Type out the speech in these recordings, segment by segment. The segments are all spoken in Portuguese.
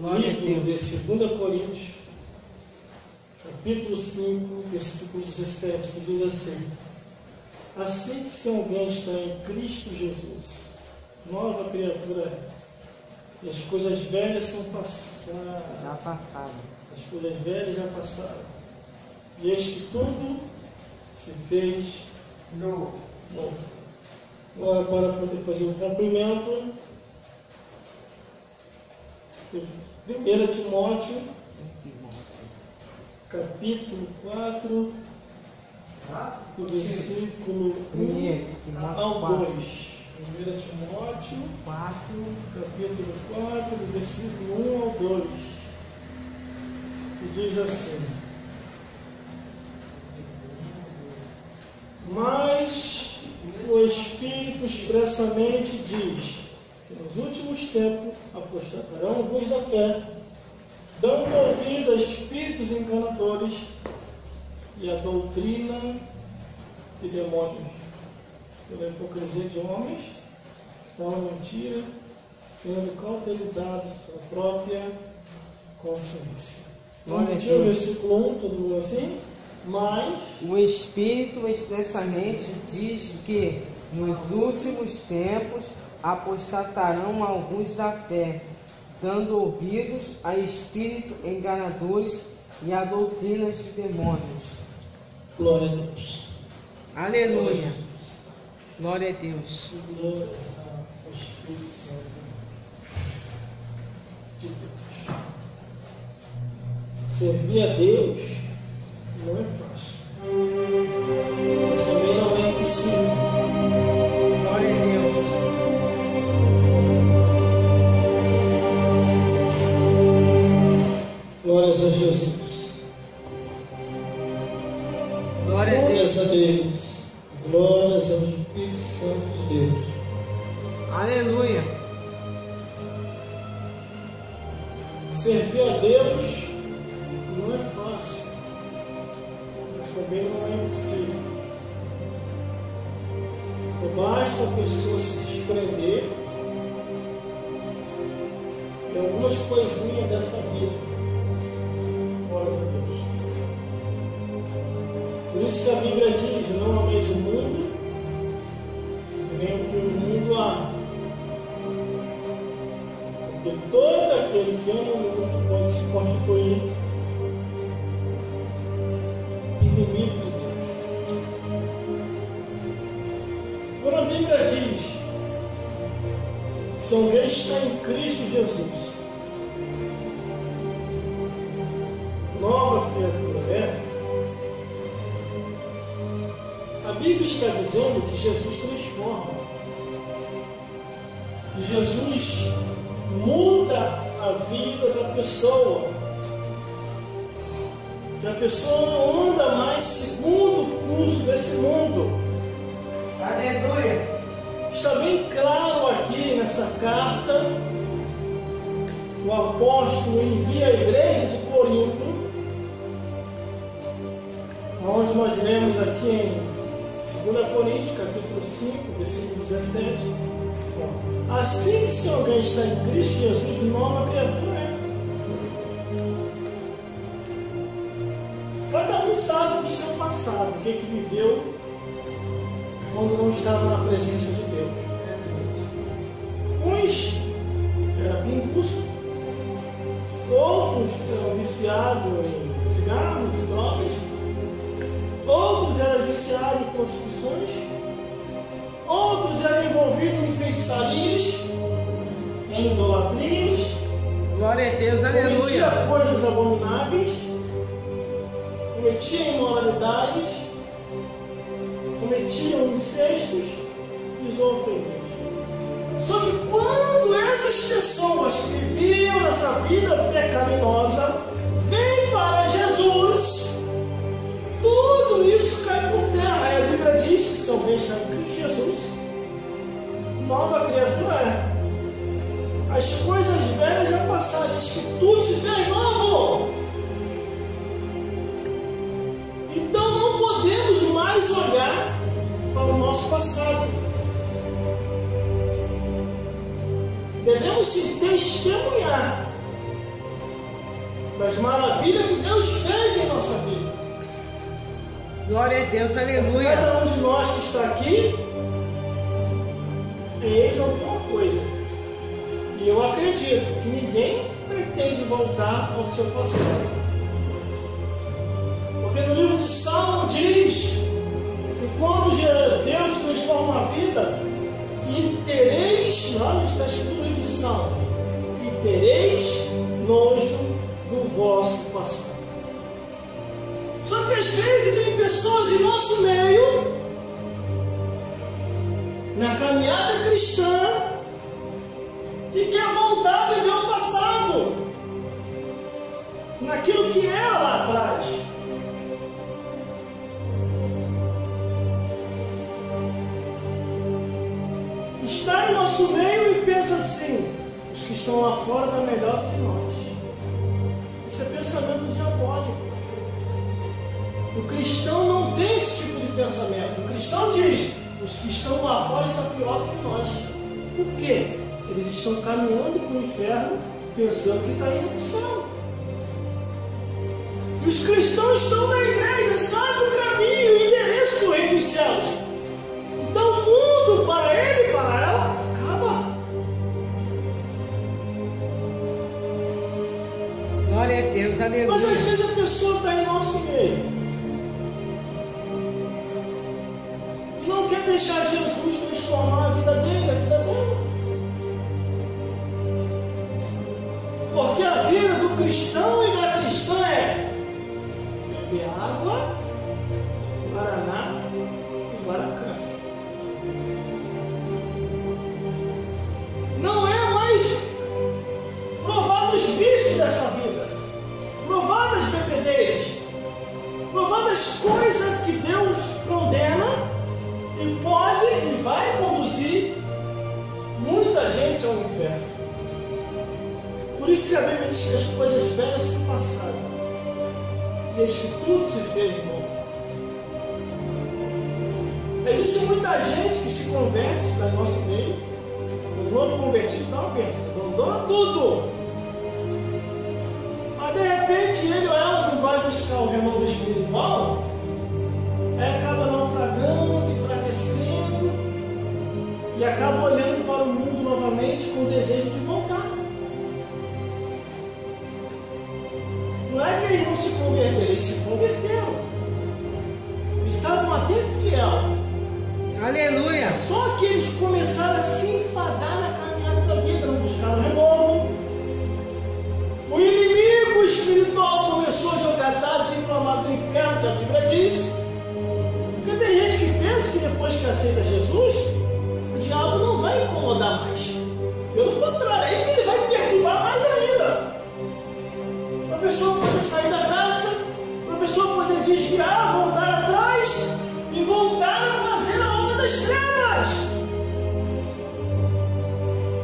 livro de 2 Coríntios, capítulo 5, versículo 17, que diz assim: assim que se alguém está em Cristo Jesus, nova criatura é. E as coisas velhas são passadas. Já passaram. As coisas velhas já passaram. E eis que tudo se fez novo. Agora, para poder fazer o cumprimento, 1 Timóteo, capítulo 4, do versículo 1 ao 2. 1 Timóteo 4, capítulo 4, do versículo 1 ao 2, que diz assim: mas o Espírito expressamente diz que nos últimos tempos apostatarão alguns da fé, dando ouvido a espíritos enganadores e a doutrina de demônios, pela hipocrisia de homens, pela mentira, tendo cauterizado sua própria consciência. Vamos repetir o versículo 1, todo mundo assim? Mas o Espírito expressamente diz que nos últimos tempos apostatarão alguns da fé, dando ouvidos a espíritos enganadores e a doutrinas de demônios. Glória a Deus. Aleluia. Glória a Deus. Glória ao Espírito Santo de Deus. Servir a Deus não é fácil, mas também não é impossível. Glória a Deus. Glórias a Jesus. Glória a Deus. Glórias a Deus. Glórias ao Espírito Santo de Deus. Aleluia. Servir a Deus não é fácil, mas também não é impossível. Só basta a pessoa se desprender de algumas coisinhas dessa vida. Glórias a Deus. Por isso que a Bíblia diz: não ameis o mundo, nem o que o mundo há. Porque todo aquele que ama o mundo pode se constituir inimigo de Deus. Quando a Bíblia diz: se alguém está em Cristo Jesus, nova criatura é, a Bíblia está dizendo que Jesus transforma, que Jesus muda a vida da pessoa, que a pessoa não anda mais segundo o curso desse mundo. Aleluia. Está bem claro aqui nessa carta, o apóstolo envia a igreja de Corinto, onde nós lemos aqui em 2 Coríntios, capítulo 5, versículo 17. Assim que se alguém está em Cristo Jesus, nova criatura é. Cada um sabe do seu passado, o que viveu quando não estava na presença de Deus. Uns eram pinguços, outros eram viciados em cigarros e drogas, outros eram viciados em prostituições, outros eram envolvidos em feitiçarias, em idolatrias, Glória a Deus, aleluia. cometiam coisas abomináveis, cometiam imoralidades, cometiam incestos e zoofilias. Só que quando essas pessoas que viviam essa vida pecaminosa vêm para Jesus, tudo isso cai por terra. E a Bíblia diz que se alguém está em Cristo Jesus, nova criatura é. As coisas velhas já passaram, diz que tudo se fez novo. Então não podemos mais olhar para o nosso passado. Devemos se testemunhar das maravilhas que Deus fez em nossa vida. Glória a Deus, aleluia. Cada um de nós que está aqui fez alguma coisa. E eu acredito que ninguém pretende voltar ao seu passado. Porque no livro de Salmo diz que quando Deus transforma a vida, e tereis, olha, está escrito no livro de Salmo, e tereis nojo do vosso passado. Só que às vezes tem pessoas em nosso meio, na caminhada cristã, que quer voltar a viver o passado, naquilo que era lá atrás. Está em nosso meio e pensa assim: os que estão lá fora estão melhor do que nós. Isso é pensamento diabólico. O cristão não tem esse tipo de pensamento. O cristão diz: os que estão lá fora estão pior do que nós. Por quê? Eles estão caminhando para o inferno pensando que está indo para o céu. E os cristãos estão na igreja, sabem o caminho, o endereço do reino dos céus. Então o mundo para ele e para ela acaba. Glória a Deus, aleluia. Mas às vezes a pessoa está em nosso meio e não quer deixar Jesus transformar a vida dele, a vida dela. Porque a vida do cristão e da cristã é beber água, guaraná e guaracã. Não é mais provar dos vícios dessa vida, provar das bebedeiras, provar das coisas que Deus condena e pode e vai conduzir muita gente ao inferno. Por isso que a Bíblia diz que as coisas velhas se passaram, e eis que tudo se fez novo. Existe muita gente que se converte no nosso meio. O novo convertido dá uma bênção, abandona tudo. Mas de repente ele ou ela não vai buscar o renovo espiritual, acaba naufragando, enfraquecendo, e acaba olhando para o mundo novamente com o desejo de voltar. Não é que eles não se converteram, eles se converteram. Eles estavam até fiel. Aleluia. Só que eles começaram a se enfadar na caminhada da vida, não buscaram renovo. O inimigo espiritual começou a jogar dados inflamados do inferno, que a Bíblia diz. Porque tem gente que pensa que depois que aceita Jesus, o diabo não vai incomodar mais. Pelo contrário, ele vai perturbar mais ainda. Para a pessoa poder sair da graça, para a pessoa poder desviar, voltar atrás e voltar a fazer a obra das trevas.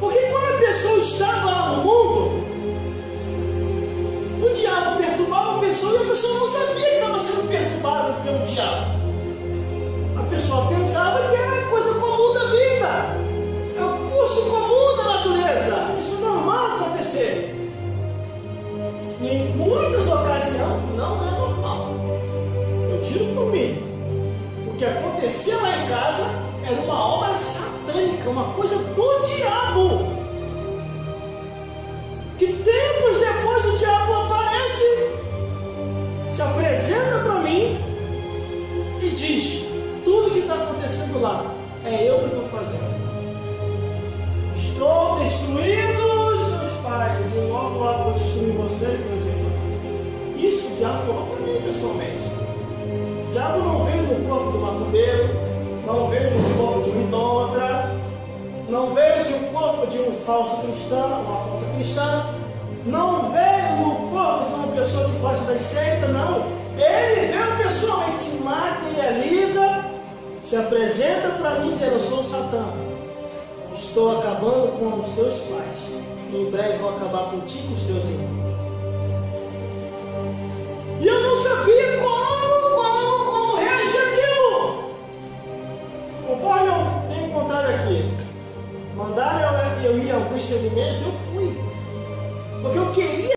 Porque quando a pessoa estava lá no mundo, o diabo perturbava a pessoa e a pessoa não sabia que estava sendo perturbada pelo diabo. A pessoa pensava que era coisa comum da vida, é o curso comum da natureza. Isso é normal acontecer. Em muitas ocasiões não é normal. Eu tiro por mim. O que acontecia lá em casa era uma obra satânica, uma coisa do diabo. Que tempos depois o diabo aparece, se apresenta para mim e diz: tudo que está acontecendo lá é eu que estou fazendo. Estou destruindo os seus pais e logo vou destruir vocês, meus irmãos. Isso o diabo falou para mim pessoalmente. O diabo não veio no corpo do macumbeiro, não veio no corpo de um idólatra, não veio de um corpo de um falso cristão, uma falsa cristã, não veio no corpo de uma pessoa que gosta das seitas, não. Ele veio pessoalmente, se materializa, se apresenta para mim dizendo: eu sou o Satã, estou acabando com os teus pais, em breve vou acabar contigo e os teus